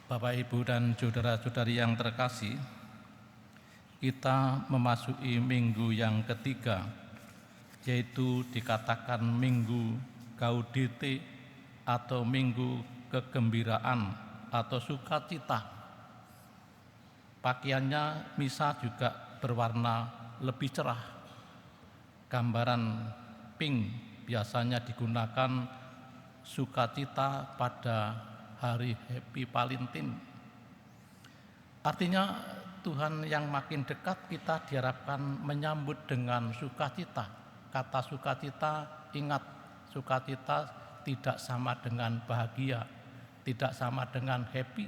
Bapak, Ibu, dan saudara-saudari yang terkasih, kita memasuki minggu yang ketiga, yaitu dikatakan minggu Gaudete atau minggu kegembiraan atau sukacita. Pakaiannya misa juga berwarna lebih cerah. Gambaran pink biasanya digunakan sukacita pada hari Happy Valentine. Artinya Tuhan yang makin dekat kita diharapkan menyambut dengan sukacita. Kata sukacita, ingat, sukacita tidak sama dengan bahagia, tidak sama dengan happy.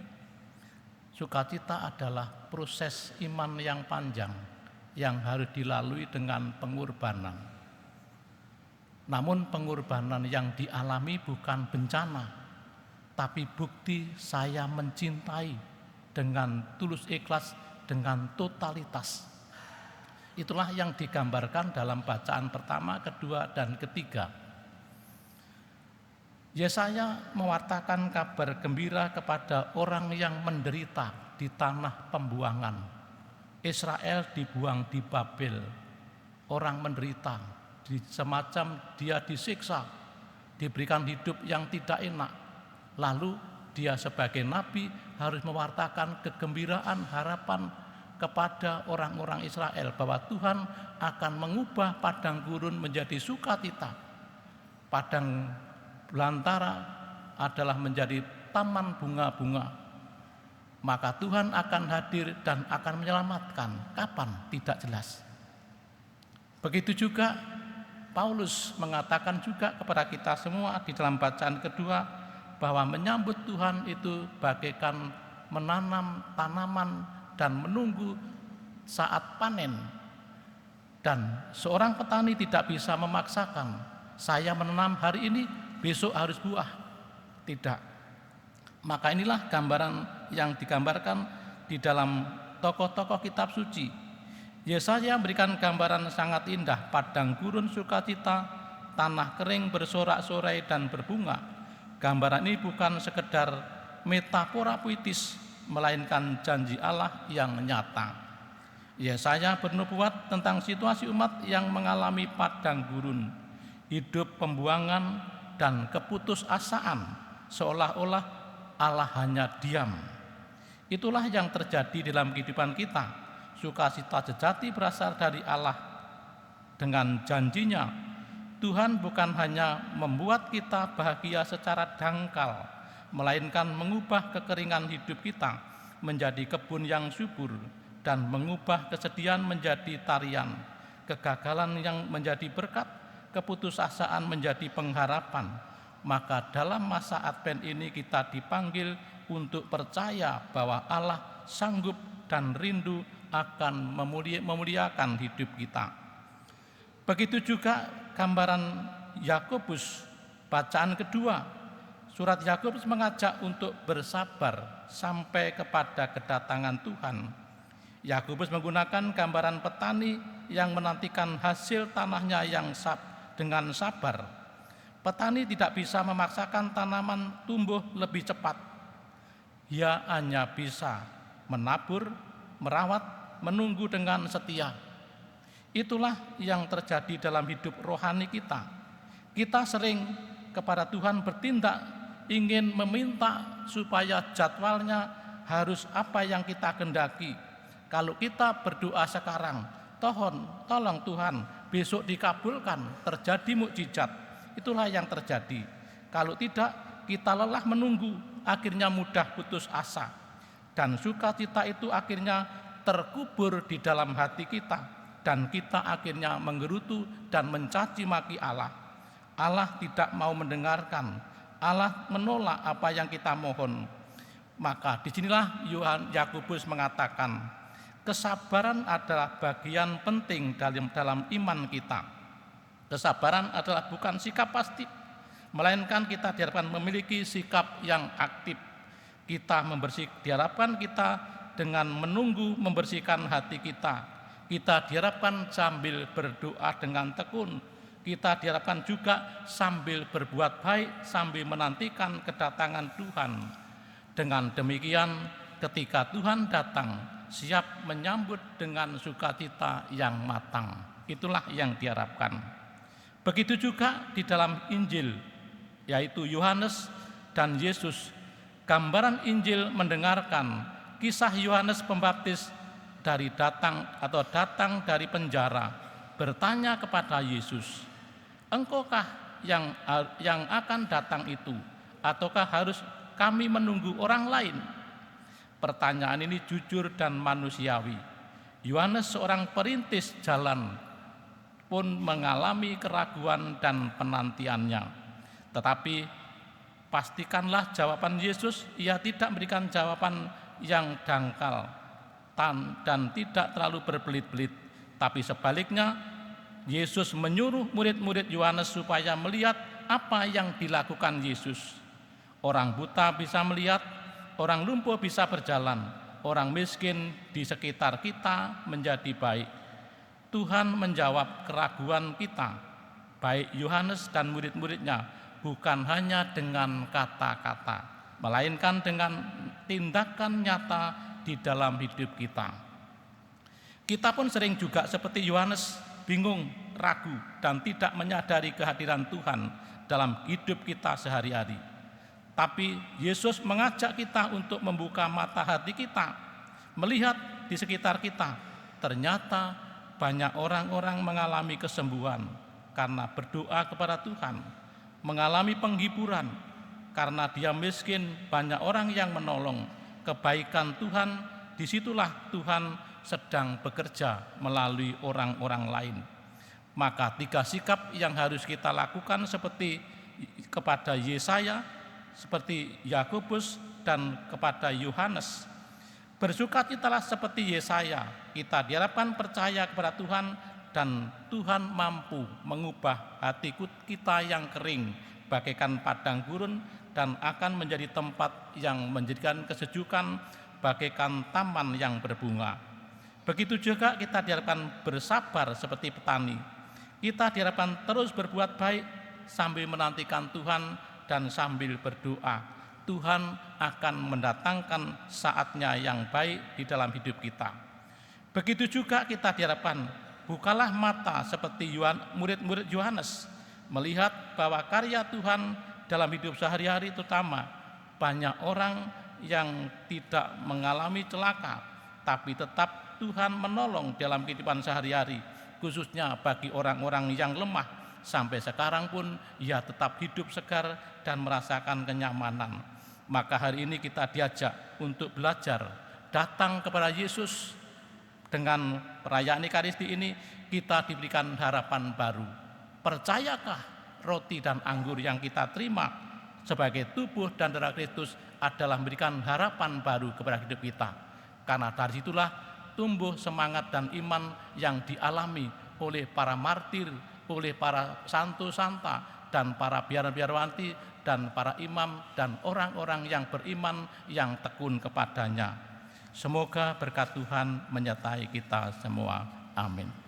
Sukacita adalah proses iman yang panjang yang harus dilalui dengan pengorbanan. Namun pengorbanan yang dialami bukan bencana, tapi bukti saya mencintai dengan tulus ikhlas, dengan totalitas. Itulah yang digambarkan dalam bacaan pertama, kedua, dan ketiga. Yesaya mewartakan kabar gembira kepada orang yang menderita di tanah pembuangan. Israel dibuang di Babel, orang menderita, semacam dia disiksa, diberikan hidup yang tidak enak. Lalu dia sebagai nabi harus mewartakan kegembiraan, harapan kepada orang-orang Israel bahwa Tuhan akan mengubah padang gurun menjadi sukacita. Padang belantara adalah menjadi taman bunga-bunga. Maka Tuhan akan hadir dan akan menyelamatkan. Kapan? Tidak jelas. Begitu juga Paulus mengatakan juga kepada kita semua di dalam bacaan kedua bahwa menyambut Tuhan itu bagaikan menanam tanaman dan menunggu saat panen. Dan seorang petani tidak bisa memaksakan, saya menanam hari ini, besok harus buah. Tidak. Maka inilah gambaran yang digambarkan di dalam tokoh-tokoh kitab suci. Yesaya memberikan gambaran sangat indah, padang gurun sukacita, tanah kering bersorak-sorai dan berbunga. Gambaran ini bukan sekedar metafora puitis, melainkan janji Allah yang nyata. Yesaya bernubuat tentang situasi umat yang mengalami padang gurun, hidup pembuangan dan keputusasaan, seolah-olah Allah hanya diam. Itulah yang terjadi dalam kehidupan kita. Sukacita sejati berasal dari Allah. Dengan janjinya, Tuhan bukan hanya membuat kita bahagia secara dangkal, melainkan mengubah kekeringan hidup kita menjadi kebun yang subur dan mengubah kesedihan menjadi tarian, kegagalan yang menjadi berkat, keputusasaan menjadi pengharapan. Maka dalam masa Advent ini kita dipanggil untuk percaya bahwa Allah sanggup dan rindu akan memuliakan hidup kita. Begitu juga gambaran Yakobus, bacaan kedua. Surat Yakobus mengajak untuk bersabar sampai kepada kedatangan Tuhan. Yakobus menggunakan gambaran petani yang menantikan hasil tanahnya yang dengan sabar. Petani tidak bisa memaksakan tanaman tumbuh lebih cepat. Ia hanya bisa menabur, merawat, menunggu dengan setia. Itulah yang terjadi dalam hidup rohani kita. Kita sering kepada Tuhan bertindak, ingin meminta supaya jadwalnya harus apa yang kita kehendaki. Kalau kita berdoa sekarang, tolong Tuhan, besok dikabulkan, terjadi mukjizat. Itulah yang terjadi. Kalau tidak, kita lelah menunggu, akhirnya mudah putus asa. Dan sukacita itu akhirnya terkubur di dalam hati kita. Dan kita akhirnya menggerutu dan mencaci maki Allah. Allah tidak mau mendengarkan. Allah menolak apa yang kita mohon. Maka disinilah Yakobus mengatakan, kesabaran adalah bagian penting dalam iman kita. Kesabaran adalah bukan sikap pasif, melainkan kita diharapkan memiliki sikap yang aktif. Diharapkan kita dengan menunggu membersihkan hati kita. Kita diharapkan sambil berdoa dengan tekun. Kita diharapkan juga sambil berbuat baik, sambil menantikan kedatangan Tuhan. Dengan demikian, ketika Tuhan datang, siap menyambut dengan sukacita yang matang. Itulah yang diharapkan. Begitu juga di dalam Injil, yaitu Yohanes dan Yesus. Gambaran Injil mendengarkan kisah Yohanes Pembaptis datang dari penjara, bertanya kepada Yesus, "Engkaukah yang akan datang itu, ataukah harus kami menunggu orang lain?" Pertanyaan ini jujur dan manusiawi. Yohanes, seorang perintis jalan, pun mengalami keraguan dan penantiannya. Tetapi pastikanlah jawaban Yesus, ia tidak memberikan jawaban yang dangkal dan tidak terlalu berbelit-belit, tapi sebaliknya Yesus menyuruh murid-murid Yohanes supaya melihat apa yang dilakukan Yesus. Orang buta bisa melihat, orang lumpuh bisa berjalan, orang miskin di sekitar kita menjadi baik. Tuhan menjawab keraguan kita, baik Yohanes dan murid-muridnya, bukan hanya dengan kata-kata, melainkan dengan tindakan nyata di dalam hidup kita. Kita pun sering juga seperti Yohanes, bingung, ragu, dan tidak menyadari kehadiran Tuhan dalam hidup kita sehari-hari. Tapi Yesus mengajak kita untuk membuka mata hati kita, melihat di sekitar kita. Ternyata banyak orang-orang mengalami kesembuhan karena berdoa kepada Tuhan, mengalami penghiburan karena dia miskin, banyak orang yang menolong. Kebaikan Tuhan, disitulah Tuhan sedang bekerja melalui orang-orang lain. Maka 3 sikap yang harus kita lakukan seperti kepada Yesaya, seperti Yakobus, dan kepada Yohanes. Bersukacitalah seperti Yesaya, kita diharapkan percaya kepada Tuhan, dan Tuhan mampu mengubah hati kita yang kering bagaikan padang gurun, dan akan menjadi tempat yang menjadikan kesejukan bagaikan taman yang berbunga. Begitu juga kita diharapkan bersabar seperti petani. Kita diharapkan terus berbuat baik sambil menantikan Tuhan dan sambil berdoa. Tuhan akan mendatangkan saatnya yang baik di dalam hidup kita. Begitu juga kita diharapkan bukalah mata seperti murid-murid Yohanes, melihat bahwa karya Tuhan dalam hidup sehari-hari, terutama banyak orang yang tidak mengalami celaka, tapi tetap Tuhan menolong dalam kehidupan sehari-hari, khususnya bagi orang-orang yang lemah. Sampai sekarang pun ia tetap hidup segar dan merasakan kenyamanan. Maka hari ini kita diajak untuk belajar datang kepada Yesus. Dengan perayaan Ekaristi ini kita diberikan harapan baru. Percayakah roti dan anggur yang kita terima sebagai tubuh dan darah Kristus adalah memberikan harapan baru kepada hidup kita. Karena dari situlah tumbuh semangat dan iman yang dialami oleh para martir, oleh para santo santa, dan para biara-biarawanti, dan para imam, dan orang-orang yang beriman yang tekun kepadanya. Semoga berkat Tuhan menyertai kita semua. Amin.